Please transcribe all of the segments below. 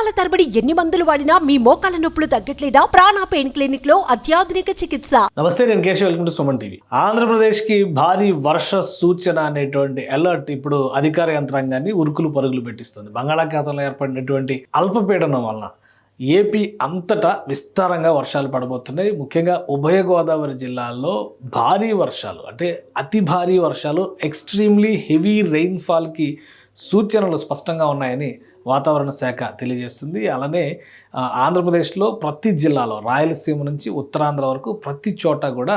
నెలల తరబడి ఎన్ని మందులు వాడినా మీ మోకాల నొప్పులు తగ్గట్లేదా? ప్రాణ పెయిన్ క్లినిక్ లో అత్యాధునిక చికిత్స. నమస్తే, నేను Keshav. Welcome to Suman TV. ఆంధ్రప్రదేశ్కి భారీ వర్ష సూచన అనేటువంటి అలర్ట్ ఇప్పుడు అధికార యంత్రాంగాన్ని ఉరుకులు పరుగులు పెట్టిస్తుంది. బంగాళాఖాతంలో ఏర్పడినటువంటి అల్పపీడనం వలన ఏపీ అంతటా విస్తారంగా వర్షాలు పడబోతున్నాయి. ముఖ్యంగా ఉభయ గోదావరి జిల్లాల్లో భారీ వర్షాలు, అంటే అతి భారీ వర్షాలు, ఎక్స్ట్రీమ్లీ హెవీ రెయిన్ఫాల్కి సూచనలు స్పష్టంగా ఉన్నాయని వాతావరణ శాఖ తెలియజేస్తుంది. అలానే ఆంధ్రప్రదేశ్లో ప్రతి జిల్లాలో, రాయలసీమ నుంచి ఉత్తరాంధ్ర వరకు ప్రతి చోట కూడా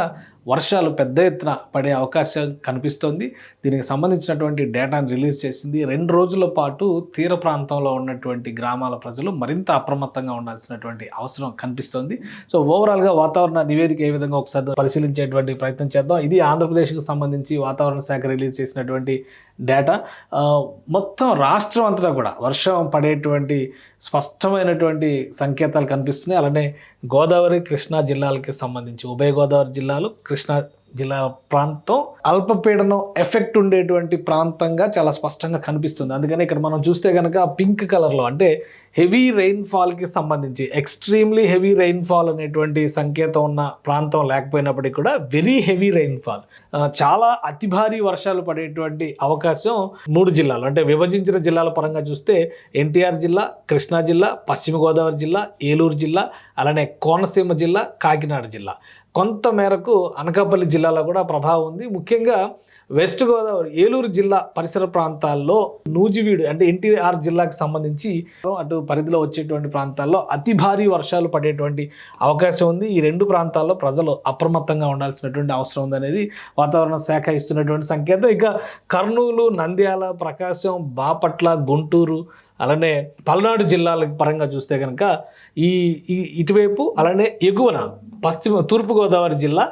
వర్షాలు పెద్ద ఎత్తున పడే అవకాశం కనిపిస్తోంది. దీనికి సంబంధించినటువంటి డేటాను రిలీజ్ చేసింది. 2 రోజుల పాటు తీర ప్రాంతంలో ఉన్నటువంటి గ్రామాల ప్రజలు మరింత అప్రమత్తంగా ఉండాల్సినటువంటి అవసరం కనిపిస్తోంది. సో ఓవరాల్గా వాతావరణ నివేదిక ఏ విధంగా ఒకసారి పరిశీలించేటువంటి ప్రయత్నం చేద్దాం. ఇది ఆంధ్రప్రదేశ్కి సంబంధించి వాతావరణ శాఖ రిలీజ్ చేసినటువంటి డేటా. మొత్తం రాష్ట్రం అంతటా కూడా వర్షం పడేటువంటి స్పష్టమైనటువంటి సంకేతాలు కనిపిస్తున్నాయి. అలానే గోదావరి, కృష్ణా జిల్లాలకి సంబంధించి ఉభయ గోదావరి జిల్లాలు, కృష్ణా జిల్లా ప్రాంతం అల్పపీడనం ఎఫెక్ట్ ఉండేటువంటి ప్రాంతంగా చాలా స్పష్టంగా కనిపిస్తుంది. అందుకని ఇక్కడ మనం చూస్తే కనుక పింక్ కలర్లో, అంటే హెవీ రెయిన్ఫాల్కి సంబంధించి ఎక్స్ట్రీమ్లీ హెవీ రెయిన్ఫాల్ అనేటువంటి సంకేతం ఉన్న ప్రాంతం లేకపోయినప్పటికీ కూడా వెరీ హెవీ రెయిన్ఫాల్, చాలా అతి భారీ వర్షాలు పడేటువంటి అవకాశం 3 జిల్లాలు, అంటే విభజించిన జిల్లాల పరంగా చూస్తే ఎన్టీఆర్ జిల్లా, కృష్ణా జిల్లా, పశ్చిమ గోదావరి జిల్లా, ఏలూరు జిల్లా, అలానే కోనసీమ జిల్లా, కాకినాడ జిల్లా, కొంత మేరకు అనకాపల్లి జిల్లాలో కూడా ప్రభావం ఉంది. ముఖ్యంగా వెస్ట్ గోదావరి, ఏలూరు జిల్లా పరిసర ప్రాంతాల్లో నూజివీడు, అంటే ఎన్టీఆర్ జిల్లాకి సంబంధించి అటు పరిధిలో వచ్చేటువంటి ప్రాంతాల్లో అతి భారీ వర్షాలు పడేటువంటి అవకాశం ఉంది. ఈ 2 ప్రాంతాల్లో ప్రజలు అప్రమత్తంగా ఉండాల్సినటువంటి అవసరం ఉందనేది వాతావరణ శాఖ ఇస్తున్నటువంటి సంకేతం. ఇక కర్నూలు, నంద్యాల, ప్రకాశం, బాపట్ల, గుంటూరు, అలానే పల్నాడు జిల్లాల పరంగా చూస్తే కనుక ఇటువైపు, అలానే ఎగువన తూర్పుగోదావరి జిల్లా,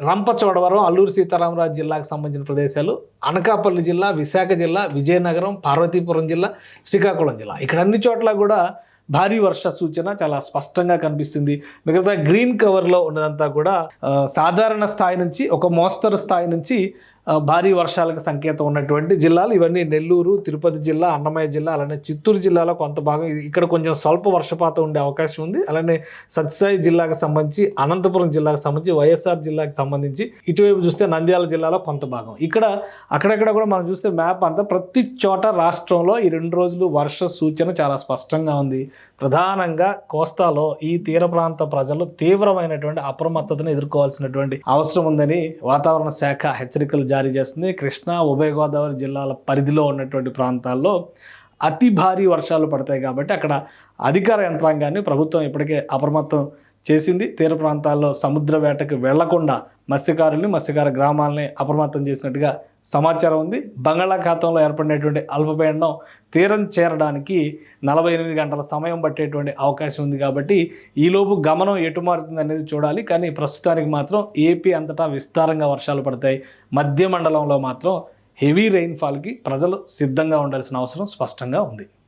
రంపచోడవరం, అల్లూరు సీతారామరాజు జిల్లాకు సంబంధించిన ప్రదేశాలు, అనకాపల్లి జిల్లా, విశాఖ జిల్లా, విజయనగరం, పార్వతీపురం జిల్లా, శ్రీకాకుళం జిల్లా, ఇక్కడ అన్ని చోట్ల కూడా భారీ వర్ష సూచన చాలా స్పష్టంగా కనిపిస్తుంది. మిగతా గ్రీన్ కవర్లో ఉన్నదంతా కూడా సాధారణ స్థాయి నుంచి ఒక మోస్తరు స్థాయి నుంచి భారీ వర్షాలకు సంకేతం ఉన్నటువంటి జిల్లాలు ఇవన్నీ. నెల్లూరు, తిరుపతి జిల్లా, అన్నమయ్య జిల్లా, అలానే చిత్తూరు జిల్లాలో కొంత భాగం, ఇక్కడ కొంచెం స్వల్ప వర్షపాతం ఉండే అవకాశం ఉంది. అలానే సత్యసాయి జిల్లాకు సంబంధించి, అనంతపురం జిల్లాకు సంబంధించి, వైఎస్ఆర్ జిల్లాకు సంబంధించి, ఇటువైపు చూస్తే నంద్యాల జిల్లాలో కొంత భాగం. ఇక్కడ అక్కడక్కడ కూడా మనం చూస్తే మ్యాప్ అంతా ప్రతి చోట రాష్ట్రంలో ఈ 2 రోజులు వర్ష సూచన చాలా స్పష్టంగా ఉంది. ప్రధానంగా కోస్తాలో ఈ తీర ప్రాంత ప్రజలు తీవ్రమైనటువంటి అప్రమత్తతను ఎదుర్కోవాల్సినటువంటి అవసరం ఉందని వాతావరణ శాఖ హెచ్చరికలు జారీ చేస్తుంది. కృష్ణా, ఉభయ గోదావరి జిల్లాల పరిధిలో ఉన్నటువంటి ప్రాంతాల్లో అతి భారీ వర్షాలు పడతాయి కాబట్టి అక్కడ అధికార యంత్రాంగాన్ని ప్రభుత్వం ఇప్పటికే అప్రమత్తం చేసింది. తీర ప్రాంతాల్లో సముద్ర వేటకు వెళ్లకుండా మత్స్యకార గ్రామాలని అప్రమత్తం చేసినట్టుగా సమాచారం ఉంది. బంగాళాఖాతంలో ఏర్పడినటువంటి అల్పపీడనం తీరం చేరడానికి 48 గంటల సమయం పట్టేటువంటి అవకాశం ఉంది. కాబట్టి ఈలోపు గమనం ఎటు మారుతుంది అనేది చూడాలి. కానీ ప్రస్తుతానికి మాత్రం ఏపీ అంతటా విస్తారంగా వర్షాలు పడతాయి. మధ్య మండలంలో మాత్రం హెవీ రెయిన్ఫాల్కి ప్రజలు సిద్ధంగా ఉండాల్సిన అవసరం స్పష్టంగా ఉంది.